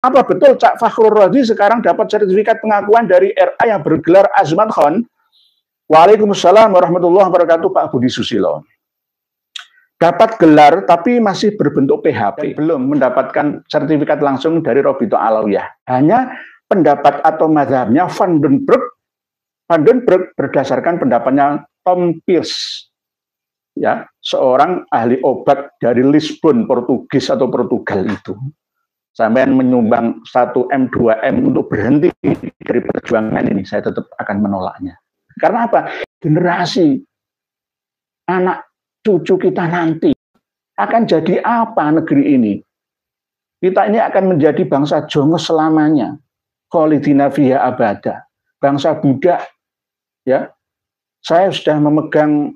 Apa betul Cak Fakhrul Razi sekarang dapat sertifikat pengakuan dari RA yang bergelar Azmat Khan? Waalaikumsalam warahmatullahi wabarakatuh, Pak Budi Susilo. Dapat gelar tapi masih berbentuk PHP, belum mendapatkan sertifikat langsung dari Robito Alawiyah. Hanya pendapat atau mazhabnya Vandenberg berdasarkan pendapatnya Tom Pierce, ya, seorang ahli obat dari Lisbon, Portugis atau Portugal itu. Sampai menyumbang 1M, 2M untuk berhenti dari perjuangan ini, saya tetap akan menolaknya. Karena apa? Generasi anak cucu kita nanti akan jadi apa negeri ini? Kita ini akan menjadi bangsa jongos selamanya. Kholidina fiha abada. Bangsa budak, ya. Saya sudah memegang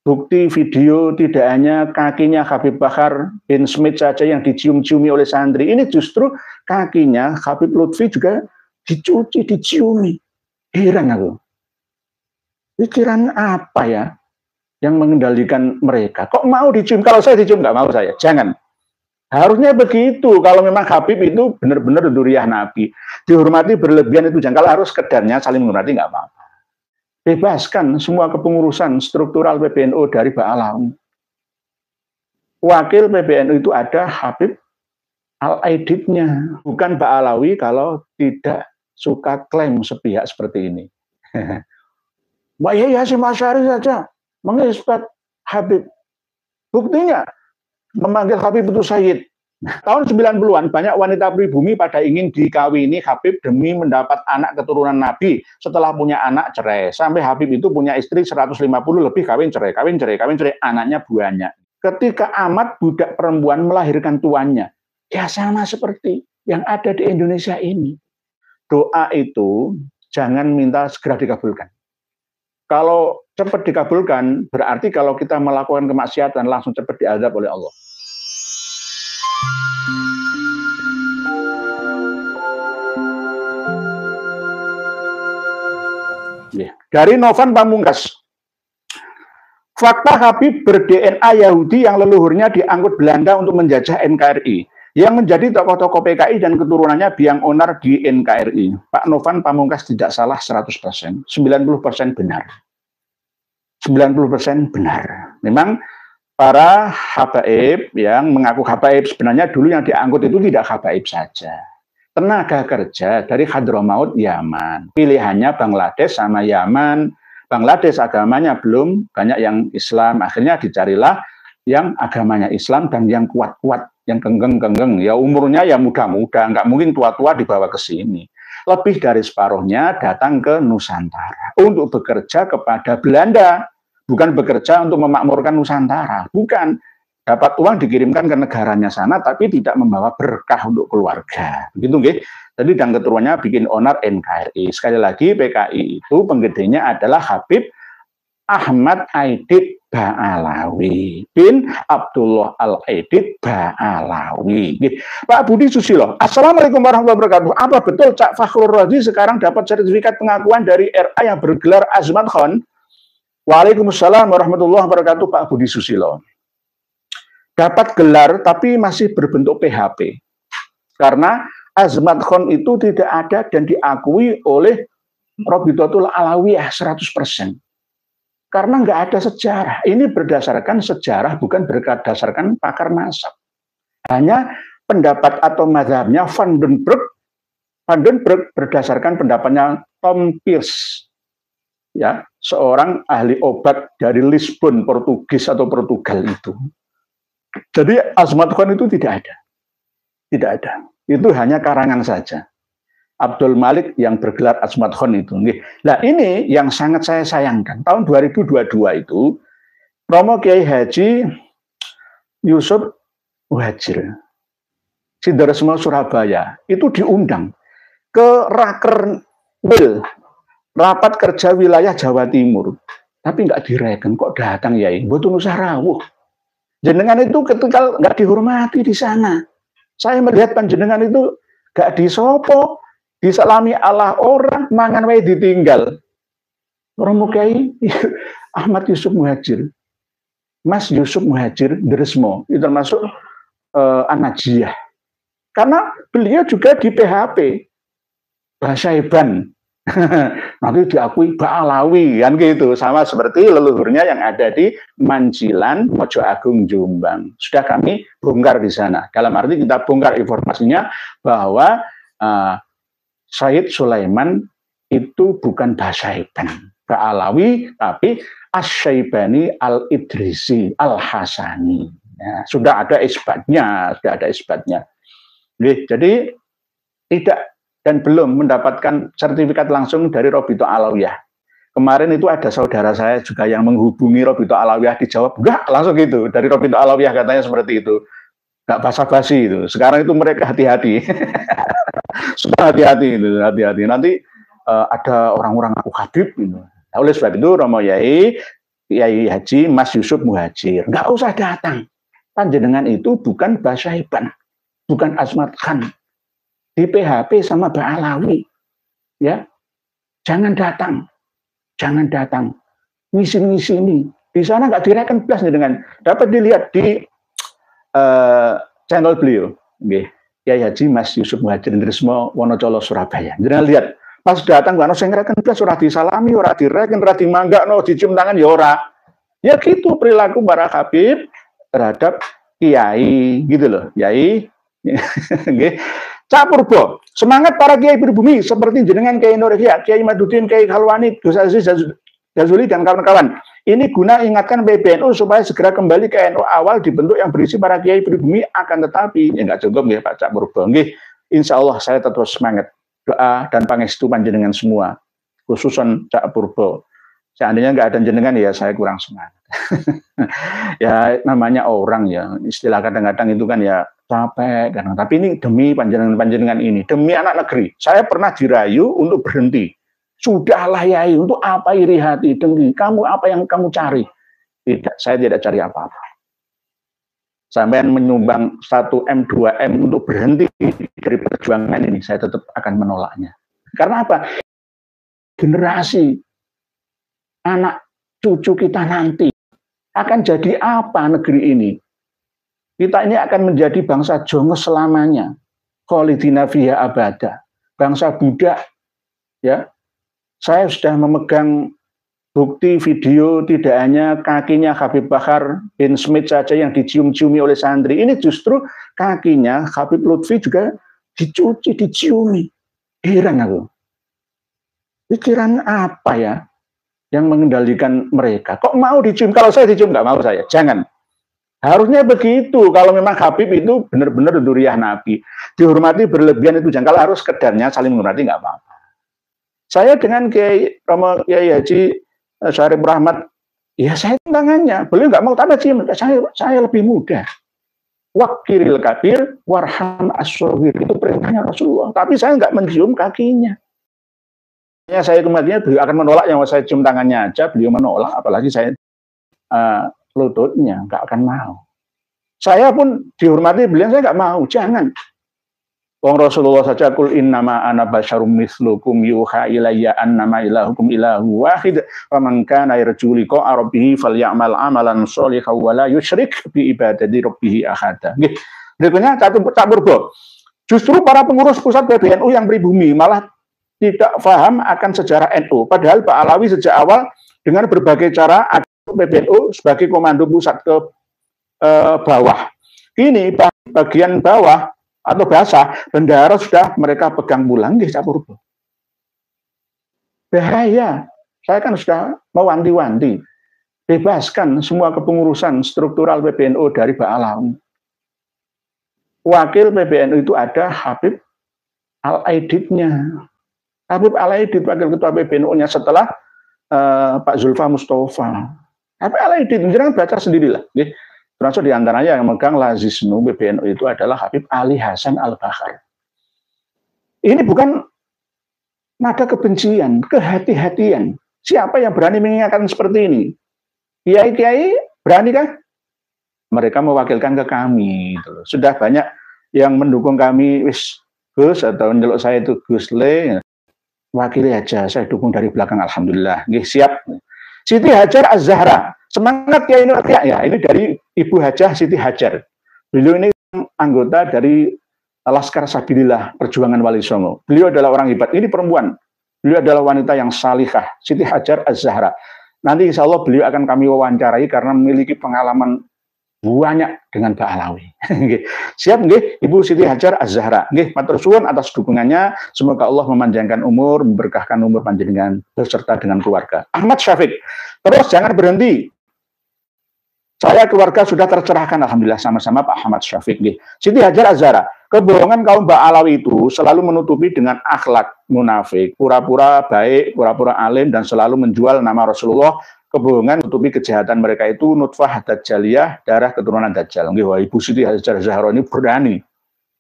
bukti video tidak hanya kakinya Habib Bahar bin Smith saja yang dicium-ciumi oleh santri. Ini justru kakinya Habib Lutfi juga dicuci, diciumi. Heran aku. Pikiran apa ya yang mengendalikan mereka? Kok mau dicium? Kalau saya dicium nggak mau saya. Jangan. Harusnya begitu. Kalau memang Habib itu benar-benar duriah Nabi. Dihormati berlebihan itu jangan. Kalau harus sekedarnya saling menghormati nggak apa-apa. Bebaskan semua kepengurusan struktural PBNU dari Ba'alawi. Wakil PBNU itu ada Habib Al-Aididnya, bukan Ba'alawi kalau tidak suka klaim sepihak seperti ini. Mbak Yai Hasyim Asy'ari saja mengisbat Habib. Buktinya memanggil Habib itu Sayyid. Tahun 90-an banyak wanita pribumi pada ingin dikawini Habib demi mendapat anak keturunan Nabi. Setelah punya anak cerai. Sampai Habib itu punya istri 150 lebih, kawin cerai, anaknya banyak. Ketika amat budak perempuan melahirkan tuannya, ya sama seperti yang ada di Indonesia ini. Doa itu jangan minta segera dikabulkan. Kalau cepat dikabulkan, berarti kalau kita melakukan kemaksiatan langsung cepat diazab oleh Allah. Dari Novan Pamungkas. Fakta Habib ber-DNA Yahudi yang leluhurnya diangkut Belanda untuk menjajah NKRI. Yang menjadi tokoh-tokoh PKI dan keturunannya biang onar di NKRI. Pak Novan Pamungkas tidak salah 100%. 90% benar. 90% benar. Memang para habaib yang mengaku habaib sebenarnya dulu yang diangkut itu tidak habaib saja. Tenaga kerja dari Hadramaut, Yaman. Pilihannya Bangladesh sama Yaman. Bangladesh agamanya belum banyak yang Islam. Akhirnya dicarilah yang agamanya Islam dan yang kuat-kuat, yang genggeng-genggeng. Ya umurnya ya muda-muda, nggak mungkin tua-tua dibawa ke sini. Lebih dari separuhnya datang ke Nusantara untuk bekerja kepada Belanda. Bukan bekerja untuk memakmurkan Nusantara. Bukan. Dapat uang dikirimkan ke negaranya sana, tapi tidak membawa berkah untuk keluarga. Begitu, nggih. Jadi dan keturunannya bikin onar NKRI. Sekali lagi PKI itu penggedenya adalah Habib Ahmad Aidid Ba'alawi bin Abdullah Al-Aidid Ba'alawi. Pak Budi Susilo, Assalamualaikum warahmatullahi wabarakatuh. Apa betul Cak Fakhrul Razi sekarang dapat sertifikat pengakuan dari RA yang bergelar Azmat Khan? Waalaikumsalam warahmatullahi wabarakatuh, Pak Budi Susilo. Dapat gelar tapi masih berbentuk PHP. Karena Azmat Khan itu tidak ada dan diakui oleh Robitotul Alawiyah 100%. Karena nggak ada sejarah. Ini berdasarkan sejarah, bukan berdasarkan pakar nasab. Hanya pendapat atau mazhabnya Vandenberg berdasarkan pendapatnya Tom Pierce, ya, seorang ahli obat dari Lisbon, Portugis atau Portugal itu. Jadi Azmat Khan itu tidak ada. Tidak ada. Itu hanya karangan saja. Abdul Malik yang bergelar Azmat Khan itu. Nah ini yang sangat saya sayangkan. Tahun 2022 itu, Romo Kiai Haji Yusuf Muhajir, Sidaresmo Surabaya, itu diundang ke Rakerwil, rapat kerja wilayah Jawa Timur. Tapi nggak direken, kok datang ya? Mboten usah rawuh. Jenengan itu ketika nggak dihormati di sana. Saya melihat panjenengan itu nggak disopo, disalami Allah orang, mangan wae ditinggal. Romo Kiai Ahmad Yusuf Muhajir, Mas Yusuf Muhajir Dresmo, itu termasuk An-Najiyah. Karena beliau juga di PHP, Basaiban. Nanti diakui Ba'alawi, kan gitu. Sama seperti leluhurnya yang ada di Manjilan, Mojo Agung, Jombang. Sudah kami bongkar di sana. Dalam arti kita bongkar informasinya bahwa Sayyid Sulaiman itu bukan Basaiban, Ba'alawi, tapi Asy-Syaibani Al-Idrisi Al-Hasani. Ya, sudah ada isbatnya, Jadi tidak dan belum mendapatkan sertifikat langsung dari Robito Alawiyah. Kemarin itu ada saudara saya juga yang menghubungi Robito Alawiyah, dijawab enggak, langsung gitu dari Robito Alawiyah, katanya seperti itu. Enggak basa-basi itu. Sekarang itu mereka hati-hati. Sudah hati-hati itu, hati-hati. Nanti ada orang-orang aku Habib gitu. Nah, oleh sebab itu Romo Yai Haji Mas Yusuf Muhajir, enggak usah datang. Panjenengan itu bukan Basaiban, bukan Asmat Khan, di PHP sama Ba'alawi, ya, jangan datang, ngisi ini, di sana nggak direken plus dengan, dapat dilihat di channel beliau, Kiai Haji Mas Yusuf Muhajir Trismo Wonocolo Surabaya. Jangan lihat, pas datang nggak sing reken plus, ora disalami, ora direken, ora dimangga, no dicium tangan ya ora, ya gitu perilaku para Habib terhadap kiai, gitu loh, kiai. Cak Purbo, semangat para kiai pribumi seperti jenengan Kiai Nurhia, Kiai Madudin, Kiai Khalwani, Gus Aziz Jazuli dan kawan-kawan. Ini guna ingatkan PBNU supaya segera kembali ke NU awal dibentuk yang berisi para kiai pribumi, akan tetapi ya nggak cukup ya Pak Cak Purbo. Insya Allah saya tetap semangat, doa dan pangestu panjenengan semua, khususan Cak Purbo. Seandainya nggak ada jenengan ya saya kurang semangat. Ya namanya orang ya, istilah kadang-kadang itu kan ya capek kan. Tapi ini demi panjenengan ini, demi anak negeri. Saya pernah dirayu untuk berhenti. Sudahlah Yai, untuk apa iri hati, dengki? Kamu apa yang kamu cari? Tidak, saya tidak cari apa-apa. Sampai menyumbang 1M, 2M untuk berhenti dari perjuangan ini, saya tetap akan menolaknya. Karena apa? Generasi anak cucu kita nanti akan jadi apa negeri ini? Kita ini akan menjadi bangsa jongos selamanya, kholidina fiha abada, bangsa budak. Ya, saya sudah memegang bukti video tidak hanya kakinya Habib Bahar bin Smith saja yang dicium-ciumi oleh santri. Ini justru kakinya Habib Lutfi juga dicuci, diciumi. Heran aku. Pikiran apa ya yang mengendalikan mereka? Kok mau dicium? Kalau saya dicium nggak mau saya. Jangan. Harusnya begitu. Kalau memang Habib itu benar-benar duriah Nabi, dihormati berlebihan itu jangan. Kalau harus sekedarnya saling menghormati nggak apa-apa. Saya dengan Kiai Romo Kiai Haji Syarif Rahmat, ya saya tangannya. Beliau nggak mau, tapi cium. Saya lebih muda. Wakiril kabir warham as-soghir, itu perintahnya Rasulullah. Tapi saya nggak mencium kakinya. Ya, saya kematinya beliau akan menolak, yang saya cium tangannya aja beliau menolak, apalagi saya lututnya nggak akan mau. Saya pun dihormati beliau, saya nggak mau, jangan. Wong Rasulullah saja kul innama ana basyarum mislukum yuha ilayya annama ilahukum ilahu wahid wa man kana yarju liqa'a rabbih falyamal amalan sholihan wa la yusyrik bi ibadati rabbih ahada. Nggih. Berikutnya Cak Purbo. Justru para pengurus pusat PBNU yang pribumi malah tidak paham akan sejarah NU. Padahal Pak Alawi sejak awal dengan berbagai cara PBNU sebagai komando pusat ke bawah. Ini bagian bawah atau basah, bendera sudah mereka pegang pulang, Cak Purbo. Bahaya. Saya kan sudah mewanti-wanti. Bebaskan semua kepengurusan struktural PBNU dari Pak Alawi. Wakil PBNU itu ada Habib Al-Aididnya. Habib Al-Aidid wakil ketua PBNU-nya setelah Pak Zulfa Mustafa. Habib Al-Aidid, jangan baca sendirilah. Termasuk diantaranya yang megang Lazisnu PBNU itu adalah Habib Ali Hasan Al-Bahar. Ini bukan nada kebencian, kehati-hatian. Siapa yang berani mengingatkan seperti ini? Kiai-kiai berani kah? Mereka mewakilkan ke kami. Gitu. Sudah banyak yang mendukung kami, wis Gus, atau nyeluk saya itu Gus Le. Wakili aja, saya dukung dari belakang, alhamdulillah. Nggih, siap. Siti Hajar Az-Zahra, semangat Kiai Nurhia. Ya, ini dari Ibu Hajah Siti Hajar. Beliau ini anggota dari Laskar Sabilillah Perjuangan Wali Songo. Beliau adalah orang hebat. Ini perempuan. Beliau adalah wanita yang salihah, Siti Hajar Az-Zahra. Nanti insya Allah beliau akan kami wawancarai karena memiliki pengalaman banyak dengan Mbak Alawi. Siap nggih Ibu Siti Hajar Az-Zahra. Nggih, matur suwun atas dukungannya. Semoga Allah memanjangkan umur, memberkahkan umur panjenengan beserta dengan keluarga. Ahmad Syafiq. Terus jangan berhenti. Saya keluarga sudah tercerahkan alhamdulillah sama-sama Pak Ahmad Syafiq nggih. Siti Hajar Az-Zahra. Kebohongan kaum Mbak Alawi itu selalu menutupi dengan akhlak munafik, pura-pura baik, pura-pura alim dan selalu menjual nama Rasulullah. Kebohongan menutupi kejahatan mereka itu nutfah dajjaliyah, darah keturunan Dajjal. Nggih, wah Ibu Siti Hajar Zahra ini berani.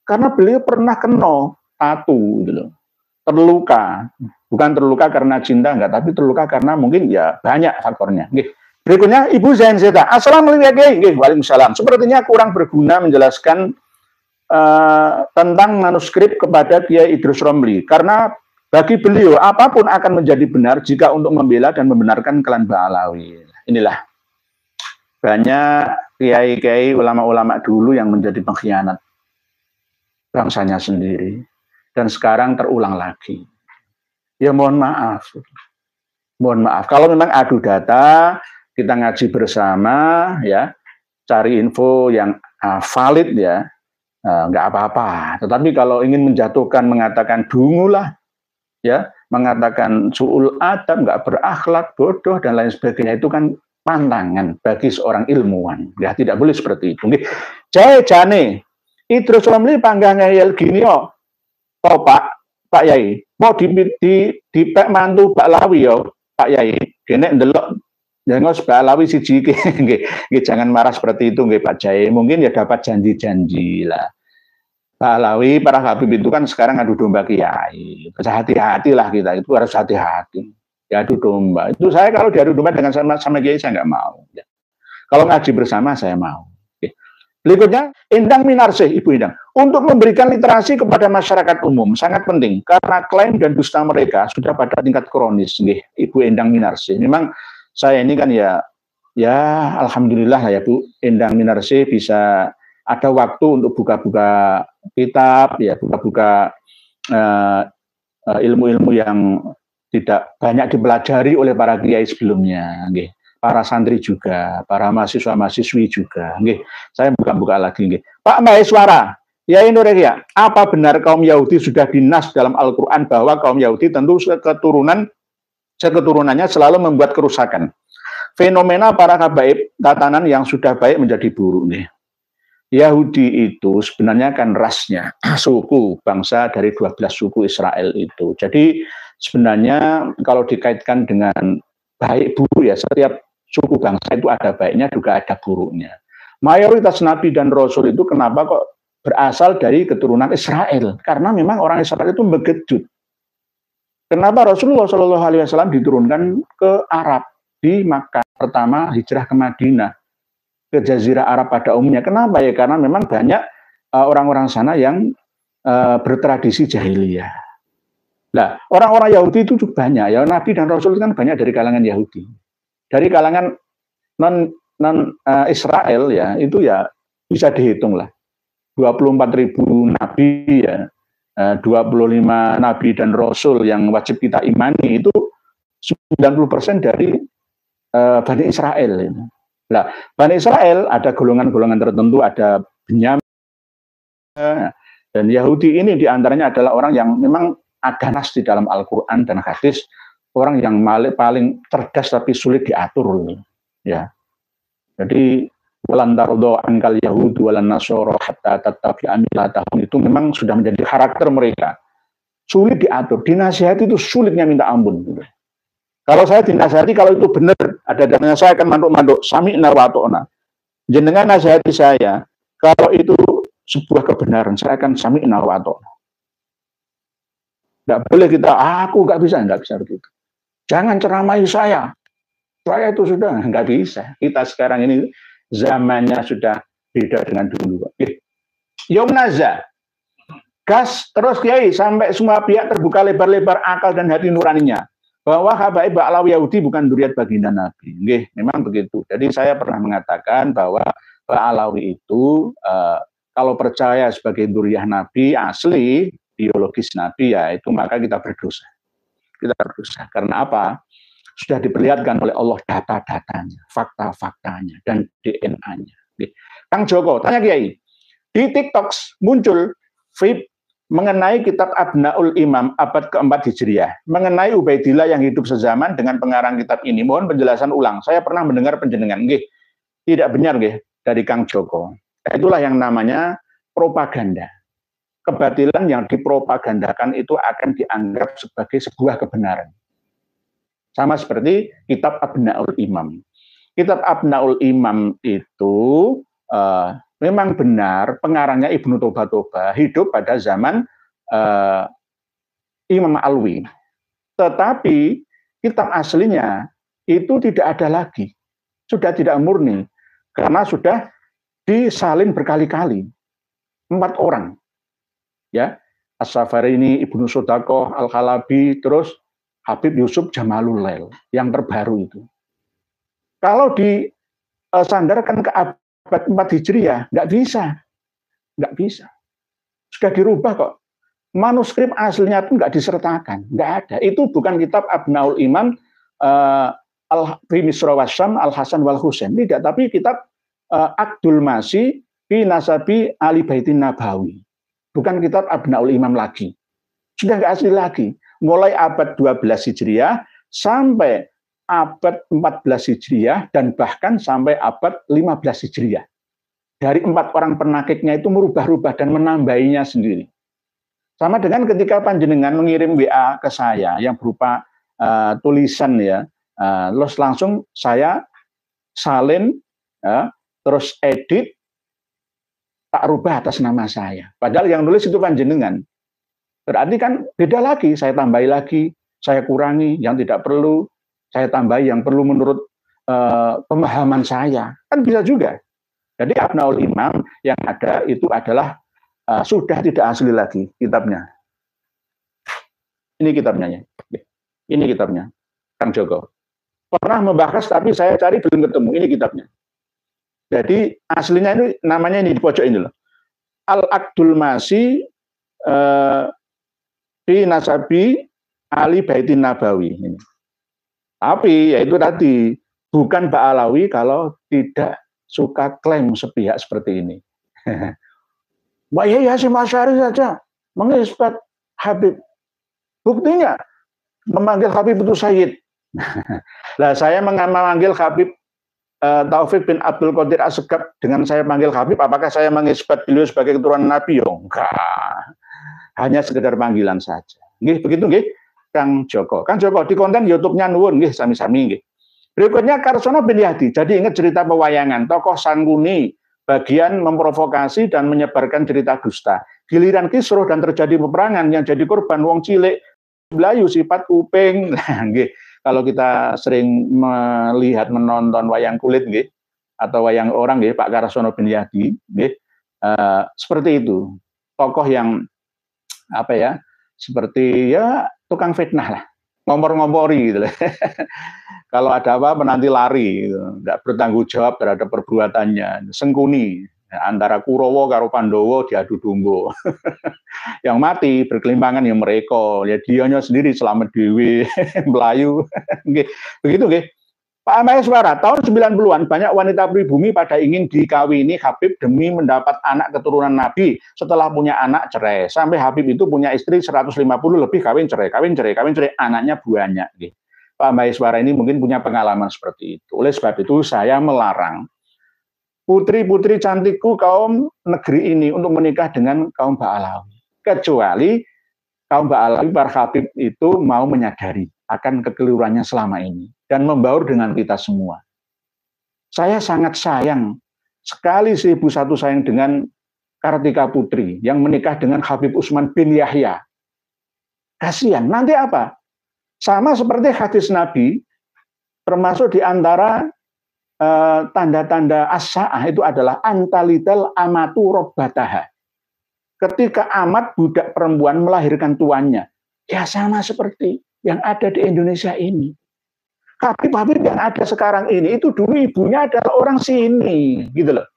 Karena beliau pernah kena tatu gitu loh. Terluka. Bukan terluka karena cinta enggak, tapi terluka karena mungkin ya banyak faktornya. Nggih. Berikutnya Ibu Zain Zeta. Assalamualaikum. Nggih, waalaikumsalam. Sepertinya kurang berguna menjelaskan tentang manuskrip kepada Kiai Idrus Romli karena bagi beliau apapun akan menjadi benar jika untuk membela dan membenarkan klan Ba'alawi. Inilah banyak kiai-kiai ulama-ulama dulu yang menjadi pengkhianat bangsanya sendiri dan sekarang terulang lagi. Ya mohon maaf. Mohon maaf kalau memang adu data kita ngaji bersama ya, cari info yang valid ya. Nggak apa-apa. Tetapi kalau ingin menjatuhkan, mengatakan dungulah, ya, mengatakan su'ul adab, nggak berakhlak, bodoh dan lain sebagainya itu kan pantangan bagi seorang ilmuwan. Ya tidak boleh seperti itu. Jae jane Idrus Romli panggah ngeyel gini yo. Oh Pak Yai, mau di pek mantu Pak Lawi yo, Pak Yai. Kene ndelok jangan Pak Lawi siji nggih jangan marah seperti itu nggih Pak Jae. Mungkin ya dapat janji-janji lah. Pak Alawi, para Habib itu kan sekarang adu domba kiai. Hati-hatilah kita, itu harus hati-hati. Ya adu domba. Itu saya kalau diadu domba dengan sama kiai saya nggak mau. Ya. Kalau ngaji bersama saya mau. Oke. Berikutnya, Endang Minarsih, Ibu Endang. Untuk memberikan literasi kepada masyarakat umum, sangat penting. Karena klaim dan dusta mereka sudah pada tingkat kronis. Ibu Endang Minarsih. Memang saya ini kan ya alhamdulillah ya Bu Endang Minarsih bisa ada waktu untuk buka-buka kitab, ya buka-buka ilmu-ilmu yang tidak banyak dipelajari oleh para kiai sebelumnya, nggih. Para santri juga, para mahasiswa-mahasiswi juga, nggih. Saya buka-buka lagi, nggih. Pak Maheswara, ya Indonesia, apa benar kaum Yahudi sudah dinas dalam Al-Quran bahwa kaum Yahudi tentu seketurunannya selalu membuat kerusakan. Fenomena para habaib tatanan yang sudah baik menjadi buruk, nih. Yahudi itu sebenarnya kan rasnya, suku, bangsa dari 12 suku Israel itu. Jadi sebenarnya kalau dikaitkan dengan baik buruk ya, setiap suku bangsa itu ada baiknya juga ada buruknya. Mayoritas Nabi dan Rasul itu kenapa kok berasal dari keturunan Israel? Karena memang orang Israel itu begejut. Kenapa Rasulullah SAW diturunkan ke Arab, di Makkah, pertama hijrah ke Madinah, ke Jazirah Arab pada umumnya. Kenapa ya? Karena memang banyak orang-orang sana yang bertradisi jahiliyah. Nah, orang-orang Yahudi itu juga banyak. Ya, Nabi dan Rasul itu kan banyak dari kalangan Yahudi. Dari kalangan non Israel ya, itu ya bisa dihitung lah. 24.000 nabi ya, 25 nabi dan rasul yang wajib kita imani itu 90% dari Bani Israel. Nah, Bani Israel ada golongan-golongan tertentu, ada Benyamin, dan Yahudi ini diantaranya adalah orang yang memang ada nas di dalam Al-Quran dan hadis, orang yang paling cerdas tapi sulit diatur. Ya, jadi walantardo angkal Yahudu walan nasoro hatta tattabi'a millatahum itu memang sudah menjadi karakter mereka. Sulit diatur, dinasihati itu sulitnya minta ampun. Kalau saya dinasihati, kalau itu benar, ada dananya saya akan manduk-manduk, sami'na wa ata'na. Jenengan nasihati saya, kalau itu sebuah kebenaran, saya akan sami'na wa ata'na. Tidak boleh kita, aku nggak bisa begitu. Jangan ceramai saya itu sudah nggak bisa. Kita sekarang ini zamannya sudah beda dengan dulu. Yom Naza, gas terus Kiai sampai semua pihak terbuka lebar-lebar akal dan hati nuraninya bahwa habaib Ba'alawi Yahudi bukan dzurriyyat baginda Nabi. Nggih, memang begitu. Jadi saya pernah mengatakan bahwa Ba'alawi itu kalau percaya sebagai dzurriyyah Nabi asli, biologis Nabi, ya itu maka kita berdosa. Kita berdosa. Karena apa? Sudah diperlihatkan oleh Allah data-datanya, fakta-faktanya, dan DNA-nya. Kang Joko, tanya Kiai, di TikTok muncul feed mengenai kitab Abnaul Imam abad keempat Hijriah, mengenai Ubaidillah yang hidup sezaman dengan pengarang kitab ini. Mohon penjelasan ulang. Saya pernah mendengar penjenengan. Tidak benar dari Kang Joko. Itulah yang namanya propaganda. Kebatilan yang dipropagandakan itu akan dianggap sebagai sebuah kebenaran. Sama seperti kitab Abnaul Imam. Kitab Abnaul Imam itu memang benar pengarangnya Ibnu Toba hidup pada zaman Imam Alwi. Tetapi kitab aslinya itu tidak ada lagi. Sudah tidak murni. Karena sudah disalin berkali-kali. 4 orang. Ya, As-Safarini, Ibnu Sodaqoh, Al-Halabi, terus Habib Yusuf Jamalul Lail yang terbaru itu. Kalau disandarkan ke abad 4 Hijriah, nggak bisa. Nggak bisa. Sudah dirubah kok. Manuskrip aslinya pun nggak disertakan. Nggak ada. Itu bukan kitab Abnaul Imam Al-Fi Misra Wasyam, Al-Hasan wal Husain. Tidak, tapi kitab Aqdul Masih fi Nasabi Ali Baitin Nabawi. Bukan kitab Abnaul Imam lagi. Sudah nggak asli lagi. Mulai abad 12 Hijriah sampai abad 14 Hijriah dan bahkan sampai abad 15 Hijriah. Dari 4 orang penakiknya itu merubah-rubah dan menambahinya sendiri. Sama dengan ketika panjenengan mengirim WA ke saya yang berupa tulisan ya, terus langsung saya salin, terus edit, tak rubah atas nama saya. Padahal yang nulis itu panjenengan. Berarti kan beda lagi, saya tambahi lagi, saya kurangi yang tidak perlu, saya tambahi yang perlu menurut pemahaman saya. Kan bisa juga. Jadi Abnaul Imam yang ada itu adalah sudah tidak asli lagi kitabnya. Ini kitabnya ya. Ini kitabnya, Kang Joko. Pernah membahas tapi saya cari belum ketemu. Ini kitabnya. Jadi aslinya ini namanya ini di pojok ini loh. Al-Aqdul Masih di Nasabi Ali Baitin Nabawi. Ini. Tapi yaitu tadi bukan Ba'alawi kalau tidak suka klaim sepihak seperti ini. Mbak Yai Hasyim Asy'ari saja mengisbat Habib. Buktinya memanggil Habib itu Sayyid. Lah saya memanggil Habib Taufik bin Abdul Qadir As-Segaf dengan saya panggil Habib, apakah saya mengisbat beliau sebagai keturunan Nabi? Enggak. Hanya sekedar panggilan saja. Nggih, begitu nggih, Kang Joko. Kang Joko di konten YouTube-nya nuwun nggih sami-sami nggih. Berikutnya Karsono bin Yahdi. Jadi ingat cerita pewayangan, tokoh Sangkuni bagian memprovokasi dan menyebarkan cerita dusta. Giliran kisruh dan terjadi peperangan yang jadi korban wong cilik Melayu sifat uping. Nah, nggih. Kalau kita sering melihat menonton wayang kulit nggih atau wayang orang nggih Pak Karsono bin Yahdi nggih, seperti itu. Tokoh yang apa ya? Seperti ya tukang fitnah lah. Ngompor-ngompori gitu. Kalau ada apa menanti lari gitu. Enggak bertanggung jawab terhadap perbuatannya. Sengkuni antara Kurawa karo Pandowo diadu domba. Yang mati berkelimpangan yang mereka, ya dianya sendiri selamat dewe, Melayu. Begitu nggih. Pak Maheswara, tahun 90-an banyak wanita pribumi pada ingin dikawini Habib demi mendapat anak keturunan Nabi. Setelah punya anak cerai. Sampai Habib itu punya istri 150 lebih kawin cerai, anaknya banyak. Pak Maheswara ini mungkin punya pengalaman seperti itu. Oleh sebab itu saya melarang putri-putri cantikku kaum negeri ini untuk menikah dengan kaum Ba'alawi. Kecuali kaum Ba'alawi para Habib itu mau menyadari akan kekeliruannya selama ini dan membaur dengan kita semua. Saya sangat sayang sekali 1001 sayang dengan Kartika Putri yang menikah dengan Habib Utsman bin Yahya. Kasihan, nanti apa? Sama seperti hadis Nabi, termasuk di antara tanda-tanda as-sa'ah itu adalah antalital amatu robbataha. Ketika amat budak perempuan melahirkan tuannya, ya sama seperti yang ada di Indonesia ini. Habib-habib yang ada sekarang ini itu dulu ibunya adalah orang sini, gitu loh.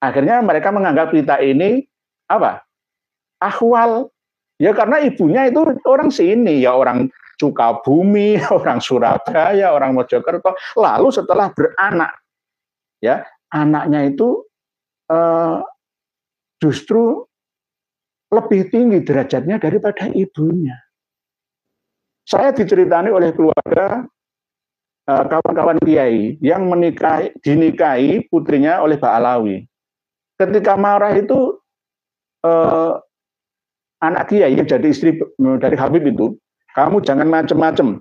Akhirnya mereka menganggap kita ini apa? Akhwal. Ya karena ibunya itu orang sini, ya orang Sukabumi, orang Surabaya, orang Mojokerto. Lalu setelah beranak, ya anaknya itu justru lebih tinggi derajatnya daripada ibunya. Saya diceritani oleh keluarga kawan-kawan kiai yang dinikahi putrinya oleh Pak Alawi. Ketika marah itu anak kiai yang jadi istri dari Habib itu, kamu jangan macem-macem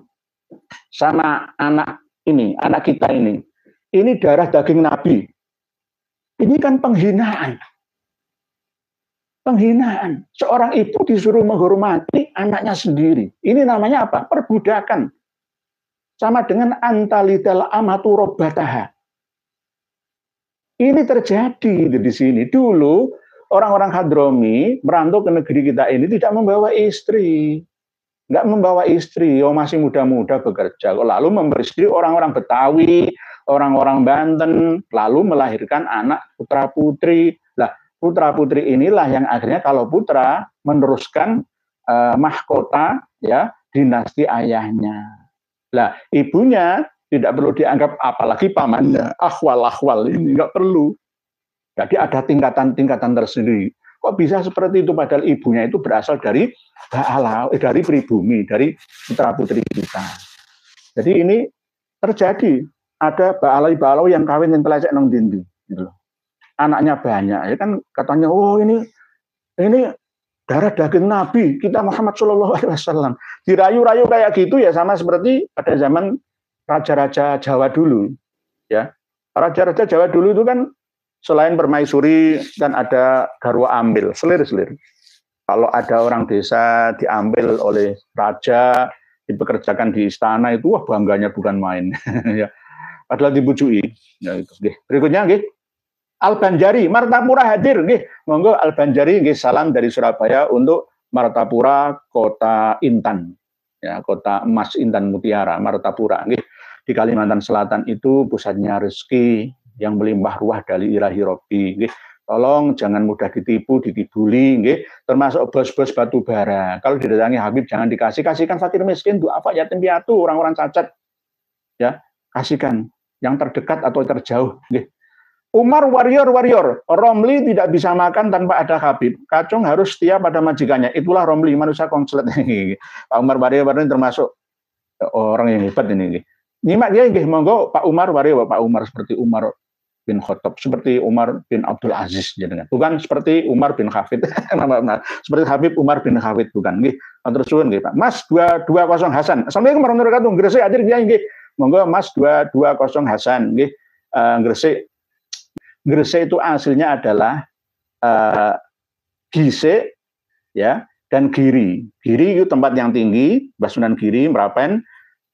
sama anak ini, anak kita ini. Ini darah daging Nabi. Ini kan penghinaan. Penghinaan. Seorang ibu disuruh menghormati anaknya sendiri. Ini namanya apa? Perbudakan. Sama dengan antalidal amatu robbataha. Ini terjadi di sini. Dulu orang-orang Hadromi merantau ke negeri kita ini tidak membawa istri. Nggak membawa istri, oh masih muda-muda bekerja. Lalu memberi istri orang-orang Betawi, orang-orang Banten, lalu melahirkan anak putra-putri. Lah, putra-putri inilah yang akhirnya kalau putra meneruskan mahkota ya dinasti ayahnya. Lah, ibunya tidak perlu dianggap apalagi pamannya. Akhwal-akhwal ini nggak perlu. Jadi ada tingkatan-tingkatan tersendiri. Kok bisa seperti itu padahal ibunya itu berasal dari dari pribumi, dari putra-putri kita. Jadi ini terjadi. Ada ba'alai-ba'alau yang kawin yang telecek nang dindi. Gitu. Anaknya banyak. Ya kan katanya, oh ini darah daging Nabi kita Muhammad SAW. Dirayu-rayu kayak gitu ya sama seperti pada zaman raja-raja Jawa dulu. Ya, raja-raja Jawa dulu itu kan selain permaisuri kan ada garwa ambil, selir-selir. Kalau ada orang desa diambil oleh raja, dipekerjakan di istana itu wah bangganya bukan main. Ya, padahal dibujui. Ya, itu. Berikutnya, Al-Banjari, Martapura hadir. Monggo Al-Banjari, salam dari Surabaya untuk Martapura, kota Intan, ya, kota emas Intan Mutiara, Martapura. Di Kalimantan Selatan itu pusatnya rezeki yang melimpah ruah dari ilahi Robbi. Tolong jangan mudah ditipu, ditibuli, termasuk bos-bos batu bara. Kalau didatangi Habib jangan kasihkan fakir miskin, duafa yatim piatu, orang-orang cacat. Ya, kasihkan yang terdekat atau terjauh. Umar warrior, Romli tidak bisa makan tanpa ada Habib. Kacung harus setia pada majikannya. Itulah Romli, manusia konslet. Pak Umar warrior ini termasuk orang yang hebat ini. Nyimak dia, monggo Pak Umar warrior, Pak Umar seperti Umar bin Khattab, seperti Umar bin Abdul Aziz, bukan seperti Umar bin Hafid, seperti Habib Umar bin Hafid, bukan. Terus Pak Mas 220 Hasan. Assalamualaikum warahmatullahi wabarakatuh. Gresik hadir dia, monggo Mas 220 Hasan, Gresik itu aslinya adalah Gise, ya, dan Giri. Giri itu tempat yang tinggi, Basunan Giri, Merapen.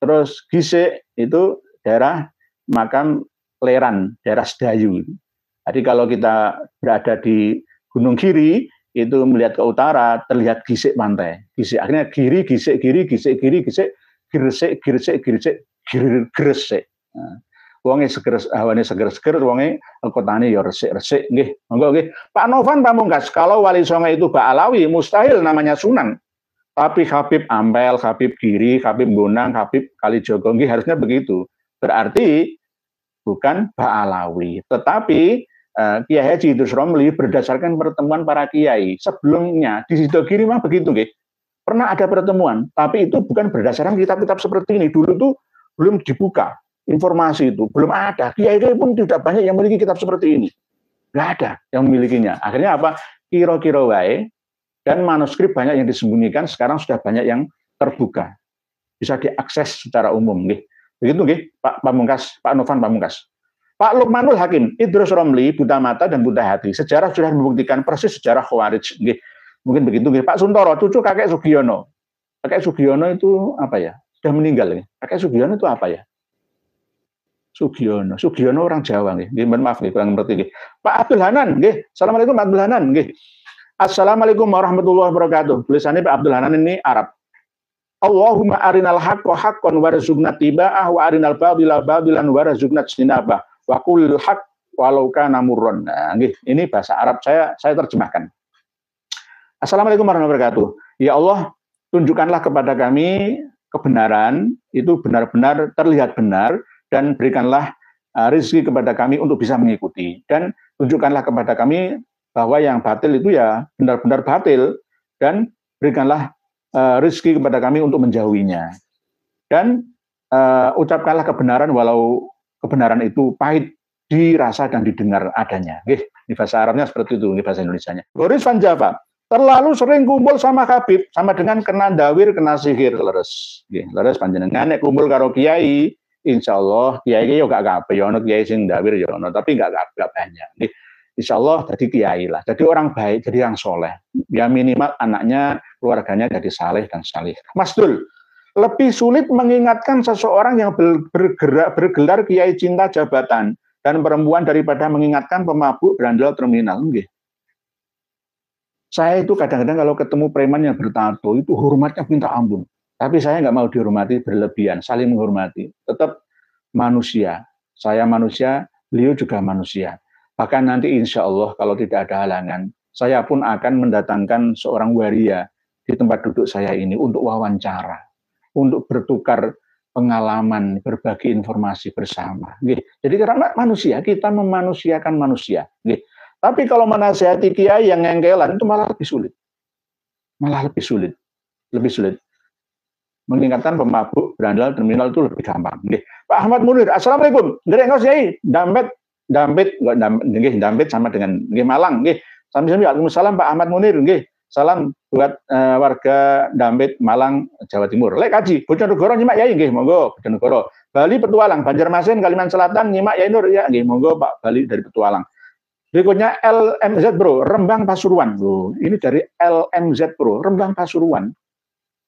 Terus Gise itu daerah makam Leran, daerah Sedayu. Jadi kalau kita berada di Gunung Giri, itu melihat ke utara, terlihat Gisik pantai. Gisik, akhirnya Giri, Gisik, Giri, Gisik, Giri, Gisik, Gresik, Gresik, Gresik, Gresik. Wonge hawane seger-seger, wonge kotane ya resik-resik. Nggih, monggo nggih. Pak Novan Pamungkas, kalau Wali Songo itu Pak Alawi, mustahil namanya Sunan. Tapi Habib Ampel, Habib Giri, Habib Bonang, Habib Kalijogo, nggih harusnya begitu. Berarti bukan Ba'alawi. Tetapi Kiai Haji Idrus Romli berdasarkan pertemuan para kiai sebelumnya di Sidogiri memang begitu, pernah ada pertemuan, tapi itu bukan berdasarkan kitab-kitab seperti ini. Dulu tuh belum dibuka informasi itu, belum ada. Kiai pun tidak banyak yang memiliki kitab seperti ini, nggak ada yang memilikinya. Akhirnya apa? Kira-kira wae, dan manuskrip banyak yang disembunyikan. Sekarang sudah banyak yang terbuka, bisa diakses secara umum, Begitu, Pak Pamungkas, Pak Novan Pamungkas. Pak Lukmanul Hakim, Idrus Romli, buta mata dan buta hati. Sejarah sudah membuktikan persis sejarah Khawarij. Mungkin begitu, Pak Suntoro, cucu kakek Sugiono. Kakek Sugiono itu apa ya? Sudah meninggal. Kakek Sugiono itu apa ya? Sugiono orang Jawa. Maaf, kurang ngerti. Pak Abdul Hanan, Assalamualaikum Pak Abdul Hanan. Assalamualaikum warahmatullahi wabarakatuh. Tulisannya Pak Abdul Hanan ini Arab. Allahumma arinal haqqo haqqan warzuqna tiba'ah wa arinal batila batilan warzuqna ijtinabah wa qul haqq walau kana murran. Nah, ini bahasa Arab saya terjemahkan. Assalamualaikum warahmatullahi wabarakatuh. Ya Allah, tunjukkanlah kepada kami kebenaran, itu benar-benar terlihat benar, dan berikanlah rezeki kepada kami untuk bisa mengikuti. Dan tunjukkanlah kepada kami bahwa yang batil itu ya benar-benar batil, dan berikanlah rezeki kepada kami untuk menjauhinya. Dan ucapkanlah kebenaran walau kebenaran itu pahit dirasa dan didengar adanya. Ini bahasa Arabnya seperti itu, ini bahasa Indonesianya. Boris Van Java, terlalu sering kumpul sama Habib, sama dengan kena dawir, kena sihir, leres. Leres panjenengan nek kumpul karo kiai, insyaallah kiai yo gak kabeh, ono kiai sing dawir yo ono, tapi gak banyak. Insyaallah jadi kiai lah, jadi orang baik, jadi yang soleh. Ya minimal anaknya, keluarganya jadi saleh dan salih. Mas Dul, lebih sulit mengingatkan seseorang yang bergelar kiai cinta jabatan dan perempuan daripada mengingatkan pemabuk berandal terminal. Saya itu kadang-kadang kalau ketemu preman yang bertato itu hormatnya minta ampun. Tapi saya nggak mau dihormati berlebihan, saling menghormati. Tetap manusia. Saya manusia, beliau juga manusia. Bahkan nanti insya Allah kalau tidak ada halangan, saya pun akan mendatangkan seorang waria di tempat duduk saya ini untuk wawancara, untuk bertukar pengalaman, berbagi informasi bersama. Jadi karena manusia, kita memanusiakan manusia. Tapi kalau menasihati kiai yang ngengkelan itu malah lebih sulit. Malah lebih sulit. Lebih sulit. Mengingatkan pemabuk berandal terminal itu lebih gampang. Pak Ahmad Munir, Assalamualaikum. Ngerengos Yai, Dampit sama dengan Malang. Waalaikumsalam Pak Ahmad Munir. Salam buat warga Dampit, Malang, Jawa Timur. Lek kaji, Bojonegoro nyimak Yai nggih, monggo Bojonegoro. Bali Petualang, Banjarmasin, Kalimantan Selatan nyimak Yai Nur ya nggih, monggo Pak Bali dari Petualang. Berikutnya LMZ Bro, Rembang Pasuruan. Ini dari LMZ Bro, Rembang Pasuruan.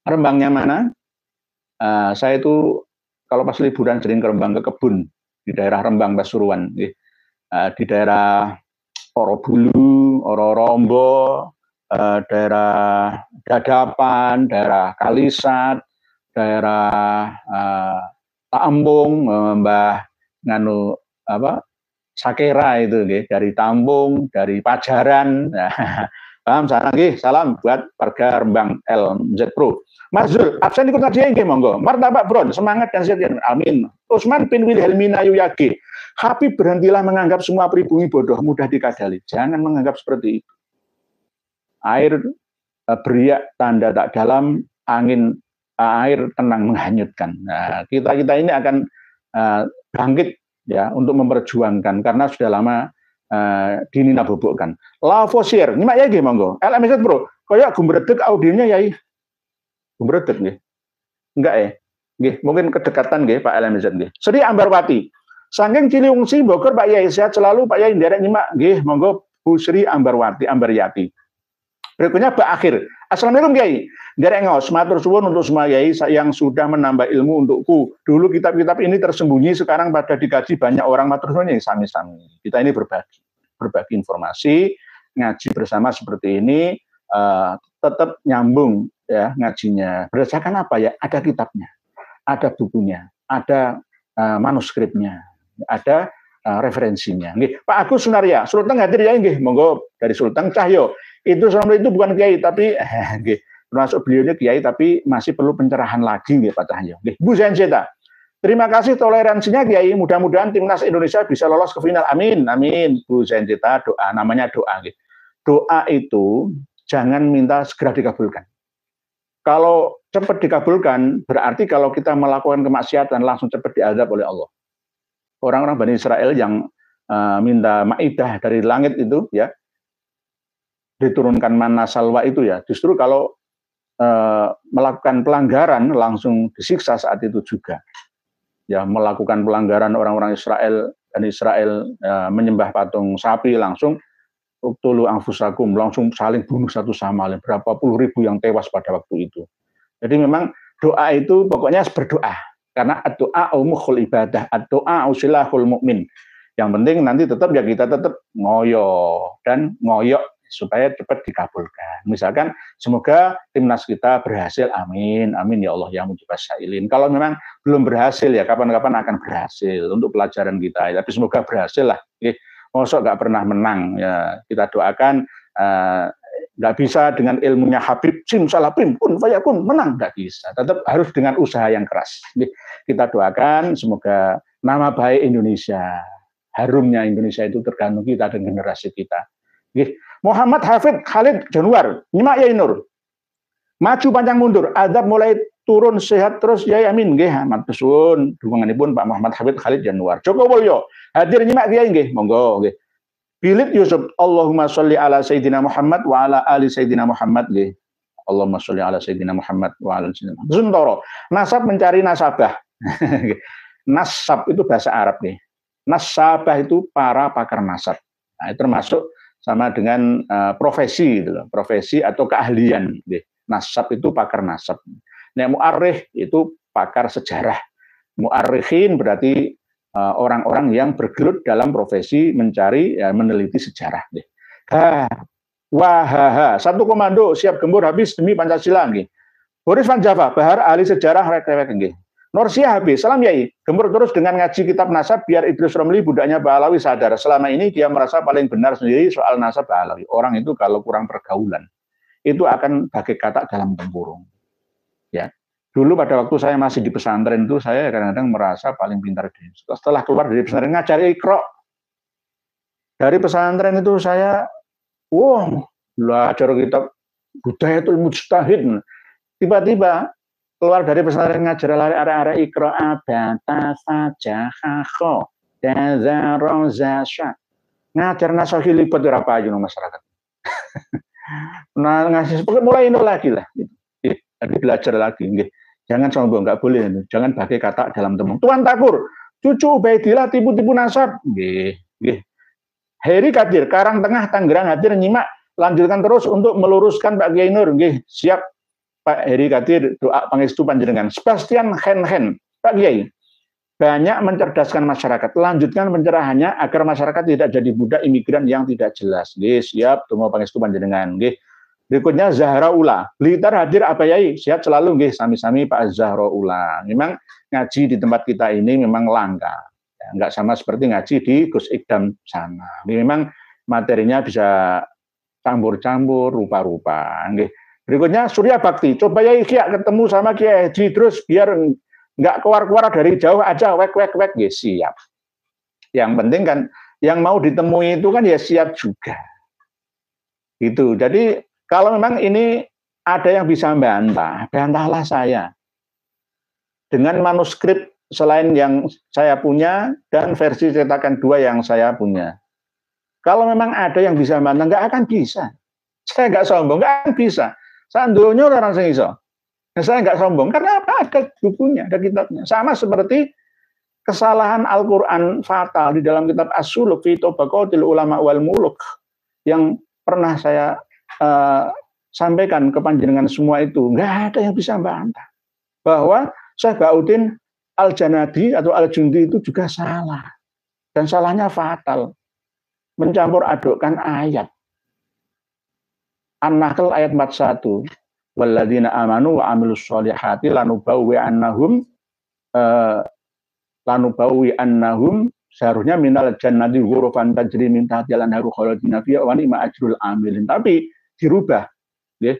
Rembangnya mana? Saya itu kalau pas liburan sering ke Rembang, ke kebun di daerah Rembang Pasuruan. Di daerah Orobulu, Ororombo, daerah Dadapan, daerah Kalisat, daerah Tambung, Mbah nganu apa? Sakera itu dari Tambung, dari Pajaran. Paham sana salam buat warga Rembang LMZ Pro. Mas Zul, absen ikut ngaji nggih monggo. Martabak Bron, semangat dan sehat. Amin. Usman bin Wilhelmina Yuyagi. Habib berhentilah menganggap semua pribumi bodoh, mudah dikadali. Jangan menganggap seperti itu. Air beriak tanda tak dalam, angin air tenang menghanyutkan. Nah, kita ini akan bangkit ya untuk memperjuangkan karena sudah lama dinina bobokkan. Lavosier, nyimak ya nggih monggo. LMZ Bro, koyo gumbredeg audionya yai. Gumbredeg nggih. Enggak ya? Nggih, mungkin kedekatan nggih Pak LMZ nggih. Sri Ambarwati. Saking Ciliwungsi Bogor Pak Yai sehat selalu Pak Yai nderek nyimak nggih monggo Bu Sri Ambaryati. Berikutnya Mbak Akhir. Assalamualaikum Kiai. Nderek ngos matur suwun untuk semua Yai yang sudah menambah ilmu untukku. Dulu kitab-kitab ini tersembunyi, sekarang pada dikaji banyak orang, matur suwun yang sami-sami. Kita ini berbagi informasi, ngaji bersama seperti ini, tetap nyambung ya ngajinya. Berdasarkan apa ya? Ada kitabnya, ada bukunya, ada manuskripnya, ada referensinya. Nggih, Pak Agus Sunaria, Sultan hadir ya nggih, monggo dari Sultan Cahyo. Itu selama itu bukan kiai tapi nggih, termasuk beliaunya kiai tapi masih perlu pencerahan lagi nggih Pak Cahyo. Nggih, Bu Zenzeta. Terima kasih toleransinya Kiai, mudah-mudahan timnas Indonesia bisa lolos ke final. Amin. Amin. Bu Zenzeta, doa namanya doa nggih. Doa itu jangan minta segera dikabulkan. Kalau cepat dikabulkan, berarti kalau kita melakukan kemaksiatan langsung cepat diazab oleh Allah. Orang-orang Bani Israel yang minta Maidah dari langit itu, ya, diturunkan manna salwa itu ya, justru kalau melakukan pelanggaran langsung disiksa saat itu juga. Ya, melakukan pelanggaran orang-orang Israel dan Israel menyembah patung sapi langsung uktulu anfusakum, langsung saling bunuh satu sama lain, berapa puluh ribu yang tewas pada waktu itu. Jadi memang doa itu pokoknya berdoa, karena doa mukhul ibadah, doa usilahul mukmin. Yang penting nanti tetap ya kita tetap ngoyo dan ngoyok supaya cepat dikabulkan. Misalkan semoga timnas kita berhasil, amin, amin ya Allah yang mujibas syailin. Kalau memang belum berhasil ya kapan-kapan akan berhasil untuk pelajaran kita. Tapi semoga berhasil lah. mosok nggak pernah menang ya. Kita doakan nggak bisa dengan ilmunya Habib simsalabim kun fayakun menang, nggak bisa. Tetap harus dengan usaha yang keras. Kita doakan semoga nama baik Indonesia, harumnya Indonesia itu tergantung kita dan generasi kita. Muhammad Hafid Khalid Januar, nyimak Yai Nur. Maju panjang mundur, adab mulai turun sehat terus Yai Amin nggih, amat nuwun dukunganipun Pak Muhammad Hafid Khalid Januar. Joko Mulyo hadir nyimak Kiai nggih, monggo nggih. Bilit Yusuf, Allahumma sholli ala Sayyidina Muhammad wa ala ali Sayyidina Muhammad nggih. Allahumma sholli ala Sayyidina Muhammad wa ala Sayyidina Muhammad. Zuntoro, nasab mencari nasabah. Nasab itu bahasa Arab nih. Nasabah itu para pakar nasab. Nah, itu termasuk sama dengan profesi gitu loh. Profesi atau keahlian nggih. Nasab itu pakar nasab. Nah, mu'arrikh itu pakar sejarah. Mu'arrikhin berarti orang-orang yang bergelut dalam profesi mencari, meneliti sejarah. Wahaha, satu komando siap gempur habis demi Pancasila. Boris Van Java, Bahar ahli sejarah rek-rek. Norsia habis, salam Yai, gempur terus dengan ngaji kitab nasab biar Idrus Romli budaknya Pahlawi sadar. Selama ini dia merasa paling benar sendiri soal nasab Pahlawi. Orang itu kalau kurang pergaulan, itu akan bagai katak dalam tempurung. Ya. Dulu pada waktu saya masih di pesantren itu saya kadang-kadang merasa paling pintar. Setelah keluar dari pesantren ngajar Iqra. Dari pesantren itu saya belajar kitab Budayatul Mujtahid. Tiba-tiba keluar dari pesantren ngajar arah-arah Iqra abata fajahakho dazarozasya. Ngajar nasohi libat berapa aja masyarakat. Nah, ngasih mulai ini lagi lah. Jadi belajar lagi. Jangan sombong, nggak boleh. Jangan pakai kata dalam temung. Tuan Takur, cucu Ubaidillah tipu-tipu nasab. Heri Kadir, Karang Tengah, Tangerang hadir nyimak. Lanjutkan terus untuk meluruskan Pak Kiai Nur. Siap Pak Heri Kadir, doa pangestu panjenengan. Sebastian Hen, Pak Kiai. Banyak mencerdaskan masyarakat. Lanjutkan pencerahannya agar masyarakat tidak jadi budak imigran yang tidak jelas. Siap, tunggu pangestu panjenengan. Berikutnya Zahra Ula, Blitar hadir apa Yai? Sehat selalu nggih, sami-sami Pak Zahra Ula. Memang ngaji di tempat kita ini memang langka. Ya, enggak sama seperti ngaji di Gus Ikdam sana. Memang materinya bisa campur-campur, rupa-rupa. Berikutnya Surya Bakti, coba Yai ketemu sama Kiai Haji terus biar enggak keluar-keluar dari jauh aja, wek siap. Yang penting kan yang mau ditemui itu kan ya siap juga. Gitu. Jadi kalau memang ini ada yang bisa bantah, bantahlah saya. Dengan manuskrip selain yang saya punya dan versi cetakan 2 yang saya punya. Kalau memang ada yang bisa bantah, nggak akan bisa. Saya nggak sombong, nggak akan bisa. Sandonya orang sing iso. Saya nggak sombong, karena apa? Ada bukunya, ada kitabnya. Sama seperti kesalahan Al-Quran fatal di dalam kitab As-Suluk fi Tabaqatil Ulama wal Muluk yang pernah saya sampaikan ke panjenengan semua itu, nggak ada yang bisa bantah bahwa Syekh Bauddin Al-Janadi atau Al-Jundi itu juga salah, dan salahnya fatal, mencampur adukkan ayat. An-Nahl ayat 41, walladzina amanu wa amilus sholihati lanubawwi annahum seharusnya minal jannati ghurafan tajri min tahtiha al-anharu khalidina fiha wa ni'ma ajrul amilin, tapi dirubah nggih.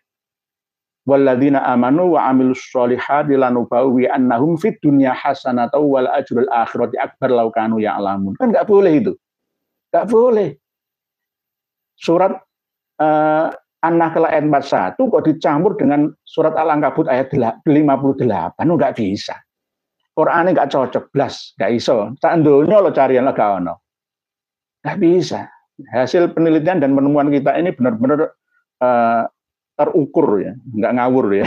Walladzina amanu wa amilus sholihati lanubawwi annahum fid dunya hasanatan wal ajrul akhirati akbar law kanu ya'lamun. Kan enggak boleh itu. Enggak boleh. Surat An-Nahl ayat 41 kok dicampur dengan surat Al-Ankabut ayat 58. Enggak bisa. Qur'ane enggak cocok blas, enggak iso. Sak donya lo carian lah gak ono. Enggak bisa. Hasil penelitian dan penemuan kita ini benar-benar terukur ya, enggak ngawur ya.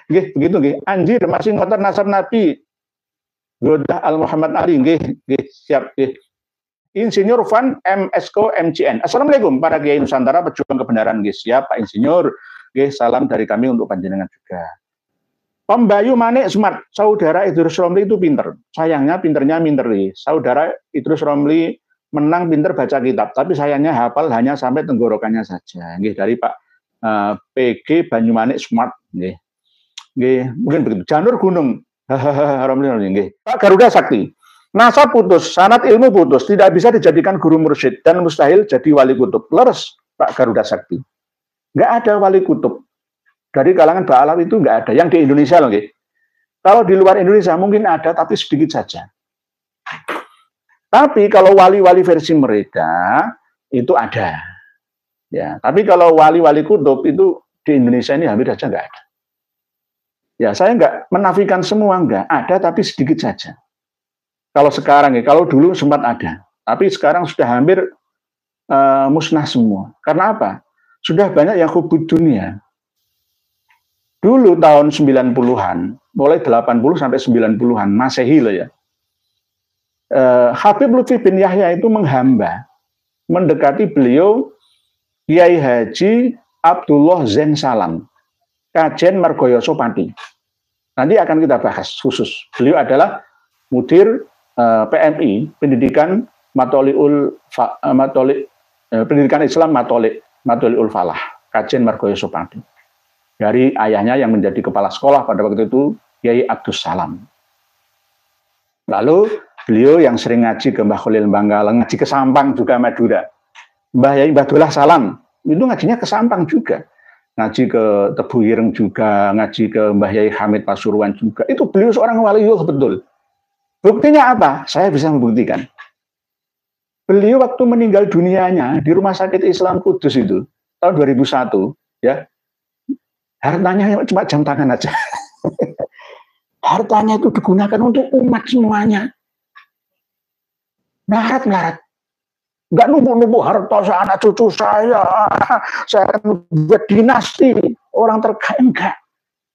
Nggih, begitu nggih. Anjir masih ngotot nasab Nabi. Godah Al Muhammad Ali nggih, siap nggih. Insinyur Van MSko MCN. Assalamualaikum para Kiai Nusantara pejuang kebenaran nggih. Siap Pak Insinyur. Nggih, salam dari kami untuk panjenengan juga. Pembayu Manik Smart, saudara Idrus Romli itu pinter. Sayangnya pinternya minter. Saudara Idrus Romli menang pinter baca kitab, tapi sayangnya hafal hanya sampai tenggorokannya saja. Nggih, dari Pak PG Banyumanik Smart nggih. Nggih, mungkin begitu. Janur Gunung. Romli nggih. Pak Garuda Sakti. Nasab putus, sanad ilmu putus, tidak bisa dijadikan guru mursyid dan mustahil jadi wali kutub. Leres Pak Garuda Sakti. Nggak ada wali kutub dari kalangan Ba'alawi itu nggak ada. Yang di Indonesia loh, gitu. Kalau di luar Indonesia mungkin ada, tapi sedikit saja. Tapi kalau wali-wali versi mereka itu ada. Ya, tapi kalau wali-wali kutub itu di Indonesia ini hampir saja nggak ada. Ya, saya nggak menafikan semua, nggak ada, tapi sedikit saja. Kalau sekarang ya, kalau dulu sempat ada, tapi sekarang sudah hampir musnah semua. Karena apa? Sudah banyak yang hubud dunia. Dulu tahun 90-an, mulai 80 sampai 90-an, Masehi loh ya. Habib Lutfi bin Yahya itu menghamba, mendekati beliau Kiai Haji Abdullah Zain Salam, Kajen Margoyoso Pati. Nanti akan kita bahas khusus. Beliau adalah mudir PMI, Pendidikan Pendidikan Islam Matoliul Falah, Kajen Margoyoso Pati. Dari ayahnya yang menjadi kepala sekolah pada waktu itu, Kiai Abdus Salam. Lalu beliau yang sering ngaji ke Mbah Khalil Bangkalan, ngaji ke Sampang juga Madura. Mbah Yai Mbah Dullah Salam, itu ngajinya ke Sampang juga. Ngaji ke Tebu Ireng juga, ngaji ke Mbah Yai Hamid Pasuruan juga. Itu beliau seorang waliullah betul. Buktinya apa? Saya bisa membuktikan. Beliau waktu meninggal dunianya di Rumah Sakit Islam Kudus itu, tahun 2001, ya, hartanya cuma jam tangan aja. Hartanya itu digunakan untuk umat semuanya. Melarat. Nggak numpuk-numpuk harta anak cucu saya akan buat dinasti, orang terkaya, enggak.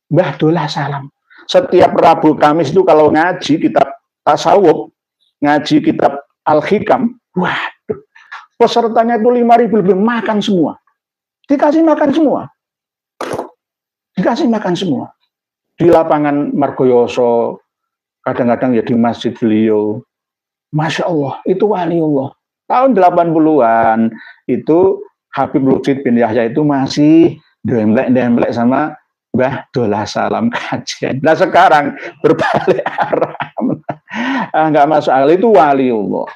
Mbah Dullah Salam. Setiap Rabu Kamis itu kalau ngaji kitab tasawuf, ngaji kitab Al-Hikam, waduh, pesertanya itu 5.000 lebih, makan semua. Dikasih makan semua. Di lapangan Margoyoso, kadang-kadang ya di masjid beliau. Masya Allah, itu waliullah. Tahun 80-an itu Habib Lutfi bin Yahya itu masih demplek sama Mbah Dullah Salam kajian. Nah sekarang berbalik arah, nggak masuk akal, itu waliullah.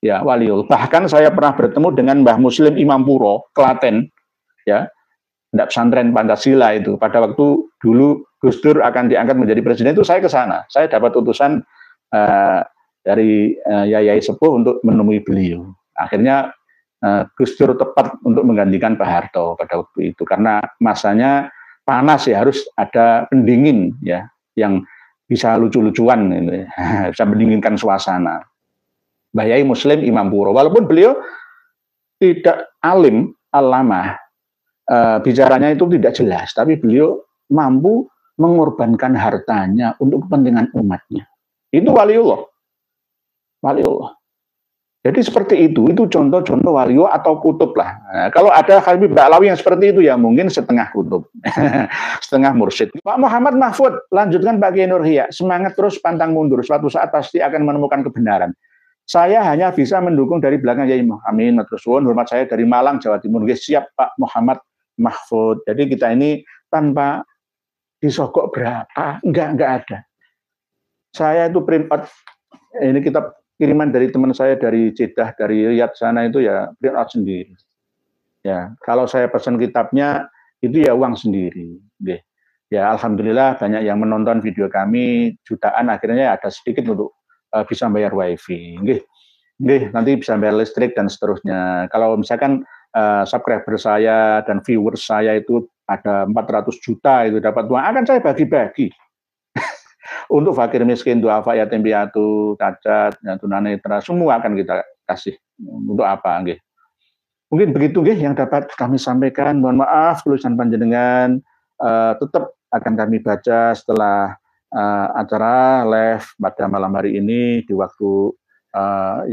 Ya, waliullah. Bahkan saya pernah bertemu dengan Mbah Muslim Imam Puro, Klaten, ya, pesantren Pancasila itu. Pada waktu dulu Gus Dur akan diangkat menjadi presiden itu saya ke sana. Saya dapat utusan dari Yai Sepuh untuk menemui beliau. Akhirnya Gus Dur tepat untuk menggantikan Pak Harto pada waktu itu karena masanya panas ya, harus ada pendingin ya yang bisa lucu-lucuan gitu, bisa mendinginkan suasana. Mbah Yai Muslim Imam Puro, walaupun beliau tidak alim, alamah, bicaranya itu tidak jelas, tapi beliau mampu mengorbankan hartanya untuk kepentingan umatnya. Itu waliullah. Jadi seperti itu contoh-contoh waliullah atau kutub lah. Nah, kalau ada Habib Ba'alawi yang seperti itu ya mungkin setengah kutub, setengah mursyid. Pak Muhammad Mahfud, lanjutkan Pak Kiai Nurhiya, semangat terus pantang mundur, suatu saat pasti akan menemukan kebenaran. Saya hanya bisa mendukung dari belakang Yai Amin, matur suwun, hormat saya dari Malang, Jawa Timur. Siap Pak Muhammad Mahfud. Jadi kita ini tanpa disogok berapa, enggak ada. Saya itu print out, ini kitab kiriman dari teman saya dari Jeddah, dari Riyadh sana itu ya print out sendiri. Ya, kalau saya pesan kitabnya itu ya uang sendiri. Ya alhamdulillah banyak yang menonton video kami, jutaan, akhirnya ada sedikit untuk bisa bayar wifi, nanti bisa bayar listrik dan seterusnya. Kalau misalkan subscriber saya dan viewers saya itu ada 400 juta itu dapat uang, akan saya bagi-bagi untuk fakir miskin, duafa, yatim piatu, cacat, tunanetra, semua akan kita kasih. Untuk apa? Mungkin begitu yang dapat kami sampaikan. Mohon maaf tulisan panjenengan tetap akan kami baca setelah acara live pada malam hari ini di waktu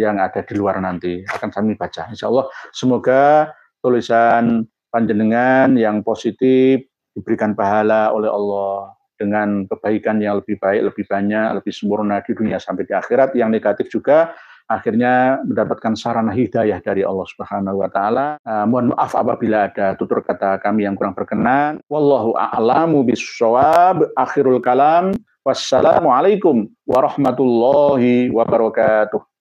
yang ada di luar nanti akan kami baca. Insya Allah semoga tulisan panjenengan yang positif diberikan pahala oleh Allah dengan kebaikan yang lebih baik, lebih banyak, lebih sempurna di dunia sampai di akhirat. Yang negatif juga akhirnya mendapatkan sarana hidayah dari Allah Subhanahu wa taala. Mohon maaf apabila ada tutur kata kami yang kurang berkenan. Wallahu a'lamu bissawab. Akhirul kalam. Wassalamualaikum warahmatullahi wabarakatuh.